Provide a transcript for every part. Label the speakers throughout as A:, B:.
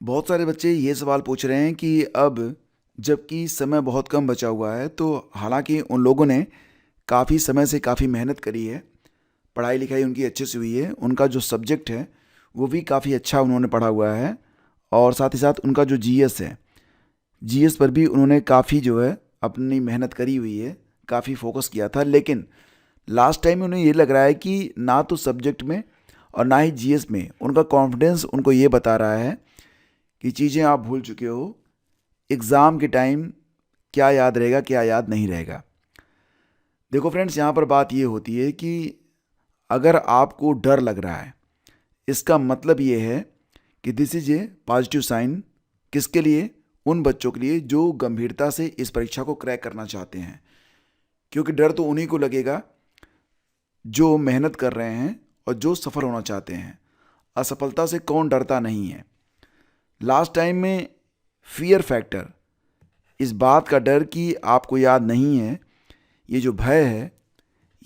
A: बहुत सारे बच्चे ये सवाल पूछ रहे हैं कि अब जबकि समय बहुत कम बचा हुआ है, तो हालांकि उन लोगों ने काफ़ी समय से काफ़ी मेहनत करी है, पढ़ाई लिखाई उनकी अच्छे से हुई है, उनका जो सब्जेक्ट है वो भी काफ़ी अच्छा उन्होंने पढ़ा हुआ है। और साथ ही साथ उनका जो जीएस है, जीएस पर भी उन्होंने काफ़ी जो है अपनी मेहनत करी हुई है, काफ़ी फोकस किया था। लेकिन लास्ट टाइम में उन्हें ये लग रहा है कि ना तो सब्जेक्ट में और ना ही जीएस में उनका कॉन्फिडेंस उनको ये बता रहा है कि चीज़ें आप भूल चुके हो। एग्ज़ाम के टाइम क्या याद रहेगा, क्या याद नहीं रहेगा। देखो फ्रेंड्स, यहाँ पर बात ये होती है कि अगर आपको डर लग रहा है, इसका मतलब ये है कि this is a positive sign. किसके लिए? उन बच्चों के लिए जो गंभीरता से इस परीक्षा को क्रैक करना चाहते हैं। क्योंकि डर तो उन्हीं को लगेगा जो मेहनत कर रहे हैं और जो सफल होना चाहते हैं। असफलता से कौन डरता नहीं है। लास्ट टाइम में फियर फैक्टर, इस बात का डर कि आपको याद नहीं है, ये जो भय है,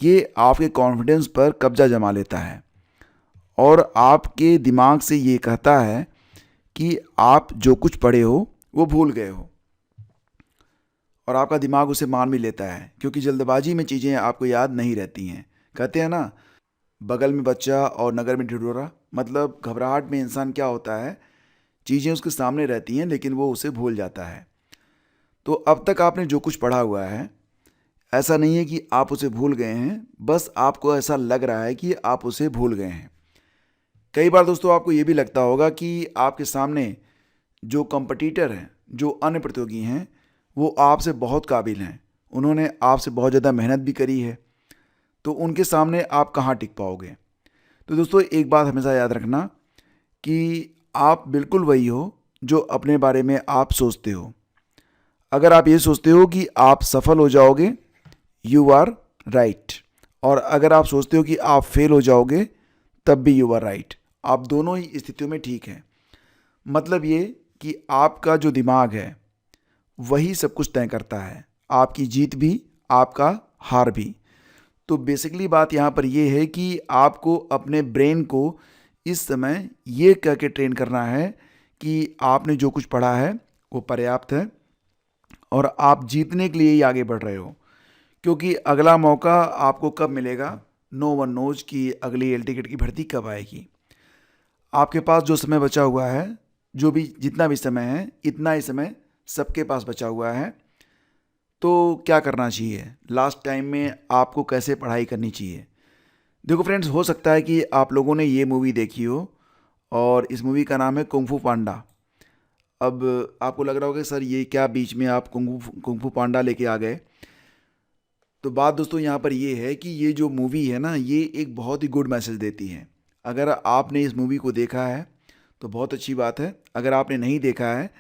A: ये आपके कॉन्फिडेंस पर कब्जा जमा लेता है और आपके दिमाग से ये कहता है कि आप जो कुछ पढ़े हो वो भूल गए हो। और आपका दिमाग उसे मान भी लेता है, क्योंकि जल्दबाजी में चीज़ें आपको याद नहीं रहती हैं। कहते हैं ना, बगल में बच्चा और नगर में ढिढोरा। मतलब घबराहट में इंसान क्या होता है, चीज़ें उसके सामने रहती हैं लेकिन वो उसे भूल जाता है। तो अब तक आपने जो कुछ पढ़ा हुआ है, ऐसा नहीं है कि आप उसे भूल गए हैं, बस आपको ऐसा लग रहा है कि आप उसे भूल गए हैं। कई बार दोस्तों आपको ये भी लगता होगा कि आपके सामने जो कंपटीटर हैं, जो अन्य प्रतियोगी हैं, वो आपसे बहुत काबिल हैं, उन्होंने आपसे बहुत ज़्यादा मेहनत भी करी है, तो उनके सामने आप कहाँ टिक पाओगे। तो दोस्तों एक बात हमेशा याद रखना कि आप बिल्कुल वही हो जो अपने बारे में आप सोचते हो। अगर आप ये सोचते हो कि आप सफल हो जाओगे, यू आर राइट। और अगर आप सोचते हो कि आप फेल हो जाओगे, तब भी यू आर राइट। आप दोनों ही स्थितियों में ठीक हैं। मतलब ये कि आपका जो दिमाग है वही सब कुछ तय करता है, आपकी जीत भी, आपका हार भी। तो बेसिकली बात यहाँ पर ये है कि आपको अपने ब्रेन को इस समय ये कह के ट्रेन करना है कि आपने जो कुछ पढ़ा है वो पर्याप्त है और आप जीतने के लिए ही आगे बढ़ रहे हो। क्योंकि अगला मौका आपको कब मिलेगा, नो वन नोज कि अगली एल टिकट की भर्ती कब आएगी। आपके पास जो समय बचा हुआ है, जो भी जितना भी समय है, इतना ही समय सबके पास बचा हुआ है। तो क्या करना चाहिए, लास्ट टाइम में आपको कैसे पढ़ाई करनी चाहिए। देखो फ्रेंड्स, हो सकता है कि आप लोगों ने ये मूवी देखी हो और इस मूवी का नाम है कुंग फू पांडा। अब आपको लग रहा होगा सर ये क्या बीच में आप कुंग फू पांडा लेके आ गए। तो बात दोस्तों यहाँ पर ये है कि ये जो मूवी है ना, ये एक बहुत ही गुड मैसेज देती है। अगर आपने इस मूवी को देखा है तो बहुत अच्छी बात है। अगर आपने नहीं देखा है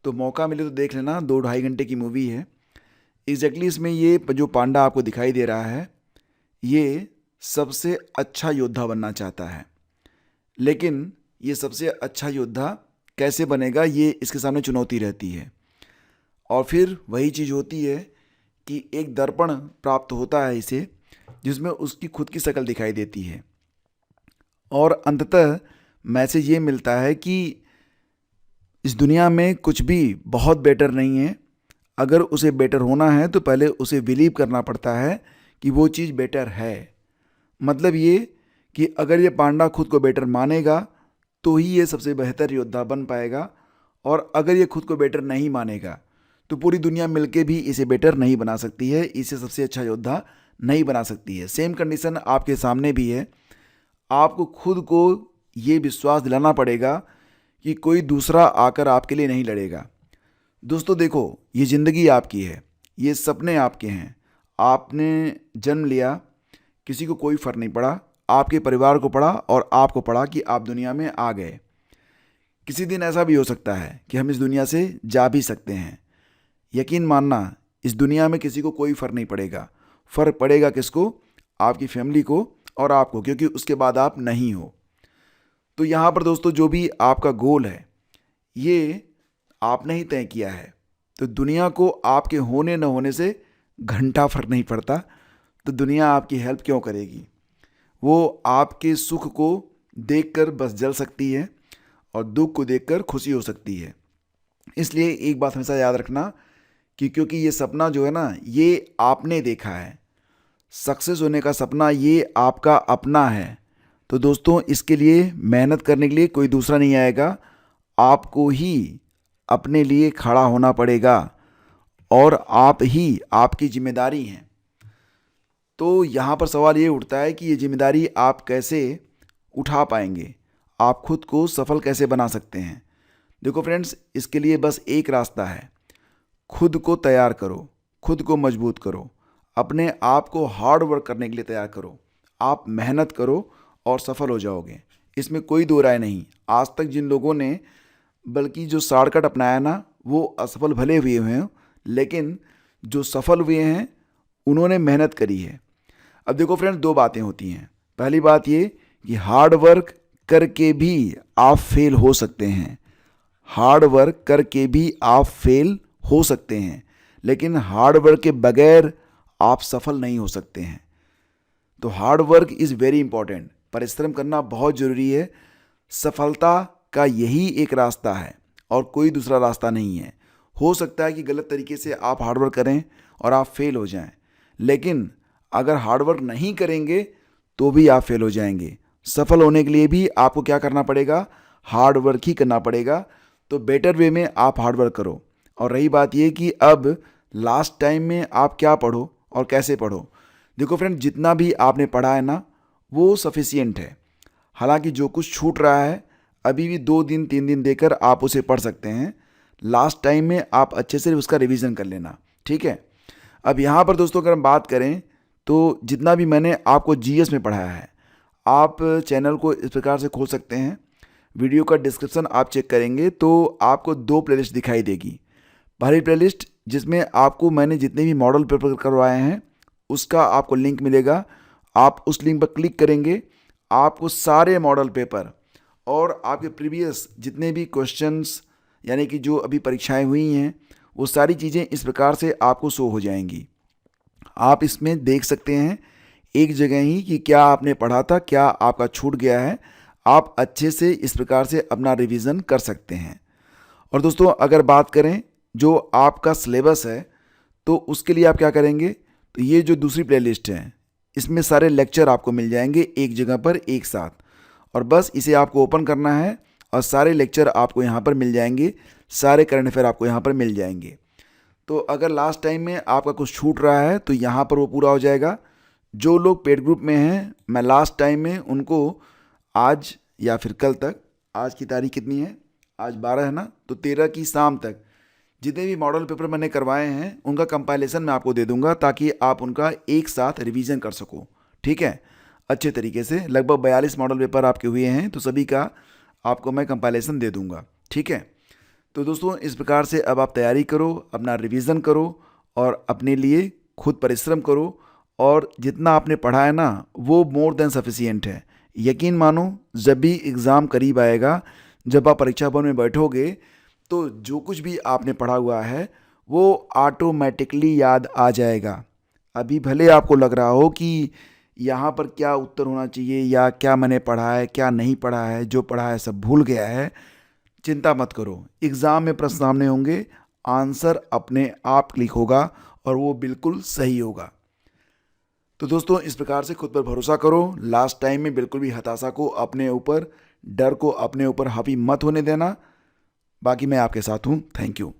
A: तो मौका मिले तो देख लेना, 2-2.5 घंटे की मूवी है। एग्जैक्टली इसमें ये जो पांडा आपको दिखाई दे रहा है, ये सबसे अच्छा योद्धा बनना चाहता है। लेकिन ये सबसे अच्छा योद्धा कैसे बनेगा, ये इसके सामने चुनौती रहती है। और फिर वही चीज़ होती है कि एक दर्पण प्राप्त होता है इसे, जिसमें उसकी खुद की शक्ल दिखाई देती है। और अंततः मैसेज ये मिलता है कि इस दुनिया में कुछ भी बहुत बेटर नहीं है। अगर उसे बेटर होना है तो पहले उसे बिलीव करना पड़ता है कि वो चीज़ बेटर है। मतलब ये कि अगर ये पांडा खुद को बेटर मानेगा तो ही ये सबसे बेहतर योद्धा बन पाएगा। और अगर ये खुद को बेटर नहीं मानेगा तो पूरी दुनिया मिलके भी इसे बेटर नहीं बना सकती है, इसे सबसे अच्छा योद्धा नहीं बना सकती है। सेम कंडीशन आपके सामने भी है। आपको खुद को ये विश्वास दिलाना पड़ेगा कि कोई दूसरा आकर आपके लिए नहीं लड़ेगा। दोस्तों देखो, ये ज़िंदगी आपकी है, ये सपने आपके हैं। आपने जन्म लिया, किसी को कोई फ़र्क नहीं पड़ा, आपके परिवार को पड़ा और आपको पड़ा कि आप दुनिया में आ गए। किसी दिन ऐसा भी हो सकता है कि हम इस दुनिया से जा भी सकते हैं। यकीन मानना, इस दुनिया में किसी को कोई फ़र्क नहीं पड़ेगा। फ़र्क पड़ेगा किसको? आपकी फैमिली को और आपको, क्योंकि उसके बाद आप नहीं हो। तो यहाँ पर दोस्तों जो भी आपका गोल है, ये आपने ही तय किया है। तो दुनिया को आपके होने न होने से घंटा फर्क नहीं पड़ता। तो दुनिया आपकी हेल्प क्यों करेगी? वो आपके सुख को देखकर बस जल सकती है और दुख को देखकर खुशी हो सकती है। इसलिए एक बात हमेशा याद रखना कि क्योंकि ये सपना जो है ना, ये आपने देखा है, सक्सेस होने का सपना ये आपका अपना है। तो दोस्तों, इसके लिए मेहनत करने के लिए कोई दूसरा नहीं आएगा, आपको ही अपने लिए खड़ा होना पड़ेगा और आप ही आपकी जिम्मेदारी हैं। तो यहाँ पर सवाल ये उठता है कि ये जिम्मेदारी आप कैसे उठा पाएंगे, आप खुद को सफल कैसे बना सकते हैं। देखो फ्रेंड्स, इसके लिए बस एक रास्ता है, खुद को तैयार करो, खुद को मजबूत करो, अपने आप को हार्ड वर्क करने के लिए तैयार करो। आप मेहनत करो और सफल हो जाओगे, इसमें कोई दो राय नहीं। आज तक जिन लोगों ने बल्कि जो शॉर्टकट अपनाया ना, वो असफल भले हुए हैं, लेकिन जो सफल हुए हैं उन्होंने मेहनत करी है। अब देखो फ्रेंड्स, दो बातें होती हैं। पहली बात ये कि हार्ड वर्क करके भी आप फेल हो सकते हैं, हार्ड वर्क करके भी आप फेल हो सकते हैं, लेकिन हार्ड वर्क के बगैर आप सफल नहीं हो सकते हैं। तो hard work is very important, परिश्रम करना बहुत ज़रूरी है। सफलता का यही एक रास्ता है और कोई दूसरा रास्ता नहीं है। हो सकता है कि गलत तरीके से आप हार्ड वर्क करें और आप फेल हो जाएं, लेकिन अगर हार्ड वर्क नहीं करेंगे तो भी आप फेल हो जाएंगे। सफल होने के लिए भी आपको क्या करना पड़ेगा, हार्ड वर्क ही करना पड़ेगा। तो बेटर वे में आप हार्ड वर्क करो। और रही बात ये कि अब लास्ट टाइम में आप क्या पढ़ो और कैसे पढ़ो। देखो फ्रेंड, जितना भी आपने पढ़ा है ना, वो सफिशिएंट है। हालांकि जो कुछ छूट रहा है अभी भी 2 दिन 3 दिन देकर आप उसे पढ़ सकते हैं। लास्ट टाइम में आप अच्छे से उसका रिवीजन कर लेना, ठीक है। अब यहाँ पर दोस्तों अगर हम बात करें तो जितना भी मैंने आपको जीएस में पढ़ाया है, आप चैनल को इस प्रकार से खोल सकते हैं। वीडियो का डिस्क्रिप्शन आप चेक करेंगे तो आपको 2 प्लेलिस्ट दिखाई देगी। पहली प्लेलिस्ट जिसमें आपको मैंने जितने भी मॉडल पेपर करवाए हैं उसका आपको लिंक मिलेगा। आप उस लिंक पर क्लिक करेंगे, आपको सारे मॉडल पेपर और आपके प्रीवियस जितने भी क्वेश्चंस यानी कि जो अभी परीक्षाएं हुई हैं वो सारी चीज़ें इस प्रकार से आपको शो हो जाएंगी। आप इसमें देख सकते हैं एक जगह ही कि क्या आपने पढ़ा था, क्या आपका छूट गया है। आप अच्छे से इस प्रकार से अपना रिवीजन कर सकते हैं। और दोस्तों अगर बात करें जो आपका सिलेबस है तो उसके लिए आप क्या करेंगे, तो ये जो दूसरी प्लेलिस्ट है इसमें सारे लेक्चर आपको मिल जाएंगे एक जगह पर एक साथ, और बस इसे आपको ओपन करना है और सारे लेक्चर आपको यहाँ पर मिल जाएंगे, सारे करंट अफेयर आपको यहाँ पर मिल जाएंगे। तो अगर लास्ट टाइम में आपका कुछ छूट रहा है तो यहाँ पर वो पूरा हो जाएगा। जो लोग पेड ग्रुप में हैं, मैं लास्ट टाइम में उनको आज या फिर कल तक, आज की तारीख कितनी है, आज 12 है ना, तो 13 की शाम तक जितने भी मॉडल पेपर मैंने करवाए हैं उनका कंपाइलेशन मैं आपको दे दूंगा ताकि आप उनका एक साथ रिवीजन कर सको, ठीक है, अच्छे तरीके से। लगभग 42 मॉडल पेपर आपके हुए हैं तो सभी का आपको मैं कंपाइलेशन दे दूंगा, ठीक है। तो दोस्तों इस प्रकार से अब आप तैयारी करो, अपना रिवीजन करो और अपने लिए खुद परिश्रम करो, और जितना आपने पढ़ा है ना वो मोर देन सफिशिएंट है। यकीन मानो जब भी एग्ज़ाम करीब आएगा, जब आप परीक्षा भवन में बैठोगे तो जो कुछ भी आपने पढ़ा हुआ है वो ऑटोमेटिकली याद आ जाएगा। अभी भले आपको लग रहा हो कि यहाँ पर क्या उत्तर होना चाहिए या क्या मैंने पढ़ा है क्या नहीं पढ़ा है, जो पढ़ा है सब भूल गया है, चिंता मत करो। एग्ज़ाम में प्रश्न सामने होंगे, आंसर अपने आप क्लिक होगा और वो बिल्कुल सही होगा। तो दोस्तों इस प्रकार से खुद पर भरोसा करो। लास्ट टाइम में बिल्कुल भी हताशा को अपने ऊपर, डर को अपने ऊपर हावी मत होने देना। बाकी मैं आपके साथ हूँ। Thank you.